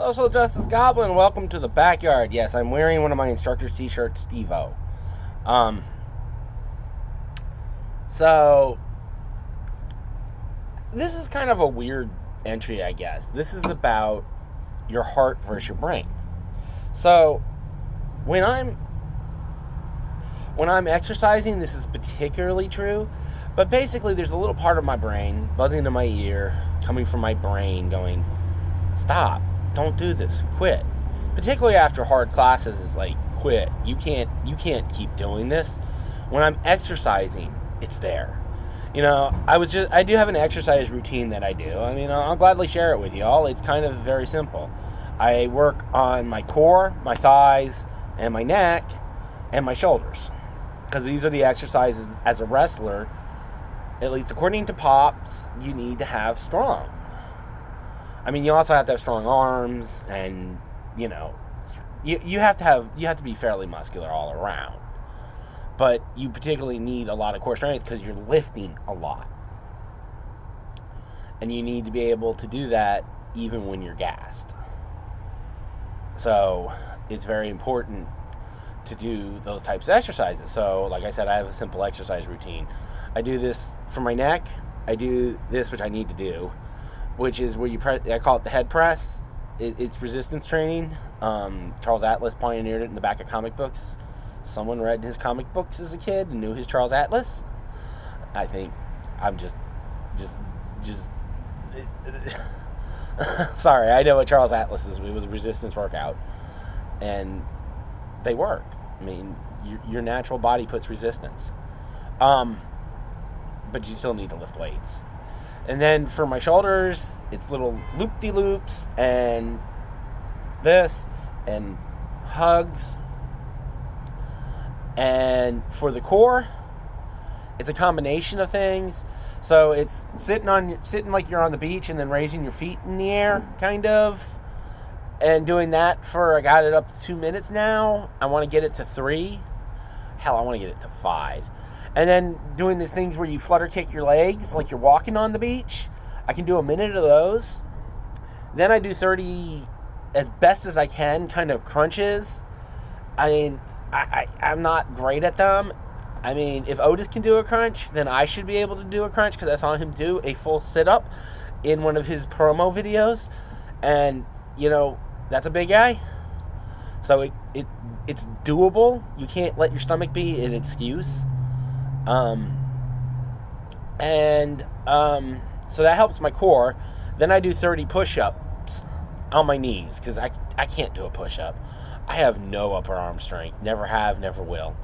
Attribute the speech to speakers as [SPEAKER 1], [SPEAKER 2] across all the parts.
[SPEAKER 1] Social Justice Goblin, welcome to the backyard. Yes, I'm wearing one of my instructor's t-shirts, Steve-O. So, this is kind of a weird entry, I guess. This is about your heart versus your brain. So, when I'm exercising, this is particularly true. But basically, there's a little part of my brain buzzing in my ear, coming from my brain, going, "Stop! Don't do this. Quit." Particularly after hard classes, it's like, quit. You can't keep doing this. When I'm exercising, it's there. I do have an exercise routine that I do. I mean, I'll gladly share it with you all. It's kind of very simple. I work on my core, my thighs, and my neck, and my shoulders. Because these are the exercises as a wrestler, at least according to Pops, you need to have strong. I mean, you also have to have strong arms, and you have to be fairly muscular all around. But you particularly need a lot of core strength because you're lifting a lot, and you need to be able to do that even when you're gassed. So it's very important to do those types of exercises. So, like I said, I have a simple exercise routine. I do this for my neck. I do this, which I need to do, which is where I call it the head press. It's resistance training. Charles Atlas pioneered it in the back of comic books. Someone read his comic books as a kid and knew his Charles Atlas. I think I'm just sorry, I know what Charles Atlas is. It was a resistance workout, and they work. I mean, your natural body puts resistance, but you still need to lift weights. And then for my shoulders, it's little loop-de-loops and this and hugs. And for the core, it's a combination of things. So it's sitting like you're on the beach and then raising your feet in the air, kind of. And doing that I got it up to 2 minutes now. I want to get it to 3. Hell, I want to get it to 5. And then doing these things where you flutter kick your legs like you're walking on the beach. I can do a minute of those. Then I do 30 as best as I can, kind of crunches. I mean, I'm not great at them. I mean, if Otis can do a crunch, then I should be able to do a crunch, because I saw him do a full sit-up in one of his promo videos. And, that's a big guy. So it's doable. You can't let your stomach be an excuse. So that helps my core. Then I do 30 push-ups on my knees, because I can't do a push-up. I have no upper arm strength. Never have, never will.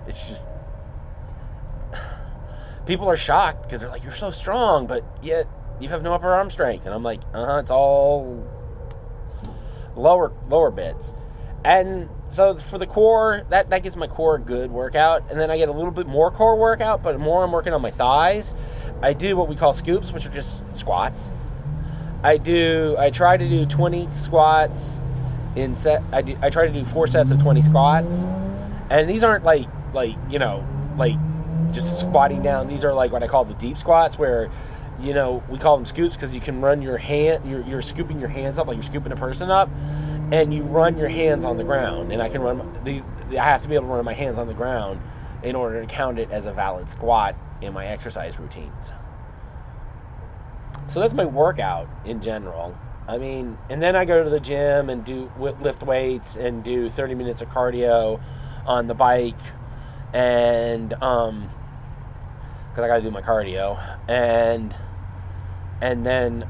[SPEAKER 1] It's just, people are shocked because they're like, "You're so strong, but yet you have no upper arm strength." And I'm like, it's all lower bits. And so for the core, that gets my core a good workout. And then I get a little bit more core workout, but more I'm working on my thighs. I do what we call scoops, which are just squats. I try to do 20 squats I try to do 4 sets of 20 squats. And these aren't like just squatting down. These are like what I call the deep squats, where we call them scoops because you can run your hand, you're scooping your hands up like you're scooping a person up, and you run your hands on the ground. And I can run these. I have to be able to run my hands on the ground in order to count it as a valid squat in my exercise routines. So that's my workout in general. I mean, and then I go to the gym and lift weights and do 30 minutes of cardio on the bike, and because I got to do my cardio, and then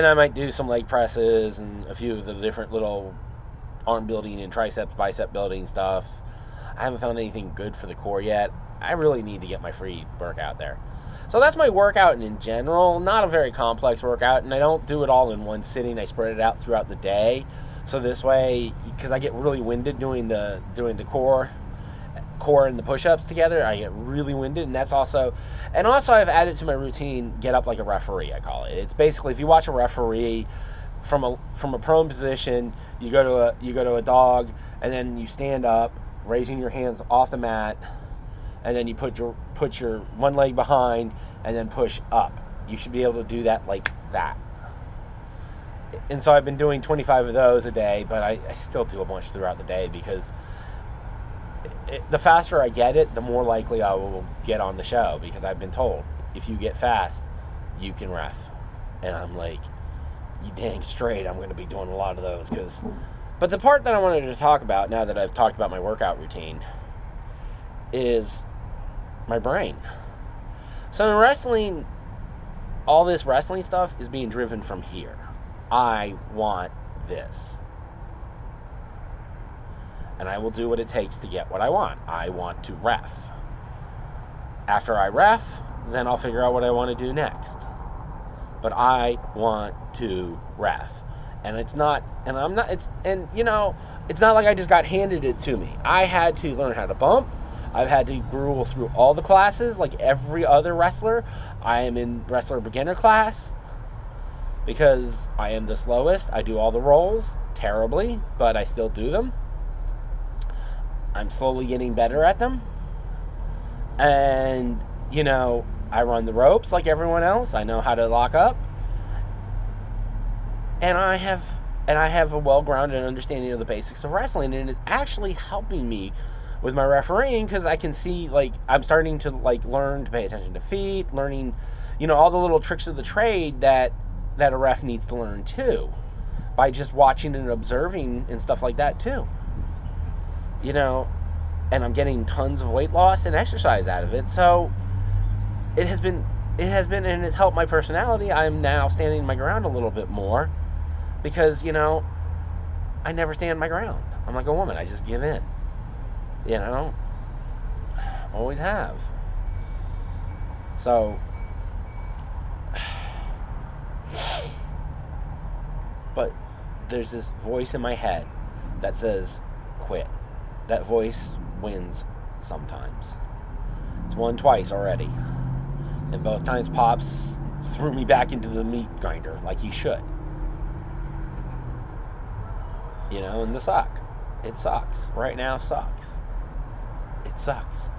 [SPEAKER 1] I might do some leg presses and a few of the different little arm building and triceps, bicep building stuff. I haven't found anything good for the core yet. I really need to get my free workout there. So that's my workout in general. Not a very complex workout, and I don't do it all in one sitting. I spread it out throughout the day. So this way, because I get really winded doing the core and the push-ups together, I get really winded, and also I've added to my routine, get up like a referee, I call it. It's basically, if you watch a referee from a prone position, you go to a dog, and then you stand up, raising your hands off the mat, and then you put your one leg behind and then push up You should be able to do that like that. And so I've been doing 25 of those a day, but I still do a bunch throughout the day because the faster I get it, the more likely I will get on the show, because I've been told, if you get fast, you can ref. And I'm like, you dang straight, I'm going to be doing a lot of those. But the part that I wanted to talk about, now that I've talked about my workout routine, is my brain. So in wrestling, all this wrestling stuff is being driven from here. I want this. And I will do what it takes to get what I want. I want to ref. After I ref, then I'll figure out what I want to do next. But I want to ref. And it's not, and I'm not, it's, and you know, it's not like I just got handed it to me. I had to learn how to bump. I've had to gruel through all the classes like every other wrestler. I am in wrestler beginner class because I am the slowest. I do all the rolls terribly, but I still do them. I'm slowly getting better at them. And, you know, I run the ropes like everyone else. I know how to lock up. And I have a well-grounded understanding of the basics of wrestling, and it's actually helping me with my refereeing, because I can see, like, I'm starting to, like, learn to pay attention to feet, learning, you know, all the little tricks of the trade that a ref needs to learn too, by just watching and observing and stuff like that too. You know, and I'm getting tons of weight loss and exercise out of it. So it has been, and it's helped my personality. I'm now standing my ground a little bit more because, you know, I never stand my ground. I'm like a woman. I just give in. You know, always have. So, but there's this voice in my head that says, quit. That voice wins sometimes. It's won twice already. And both times Pops threw me back into the meat grinder like he should. You know, and the suck. It sucks. Right now sucks. It sucks.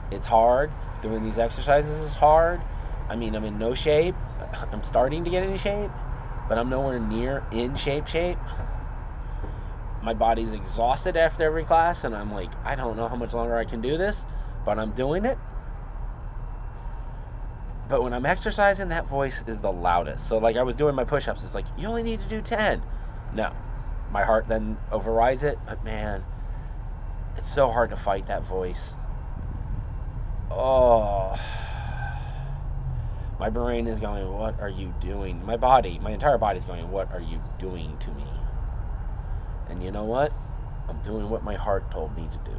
[SPEAKER 1] It's hard. Doing these exercises is hard. I mean, I'm in no shape. I'm starting to get in shape, but I'm nowhere near in shape. My body's exhausted after every class, and I'm like, I don't know how much longer I can do this, but I'm doing it. But when I'm exercising, that voice is the loudest. So, like, I was doing my push-ups. It's like, you only need to do 10. No. My heart then overrides it, but man, it's so hard to fight that voice. Oh. My brain is going, what are you doing? My body, my entire body is going, what are you doing to me? And you know what? I'm doing what my heart told me to do.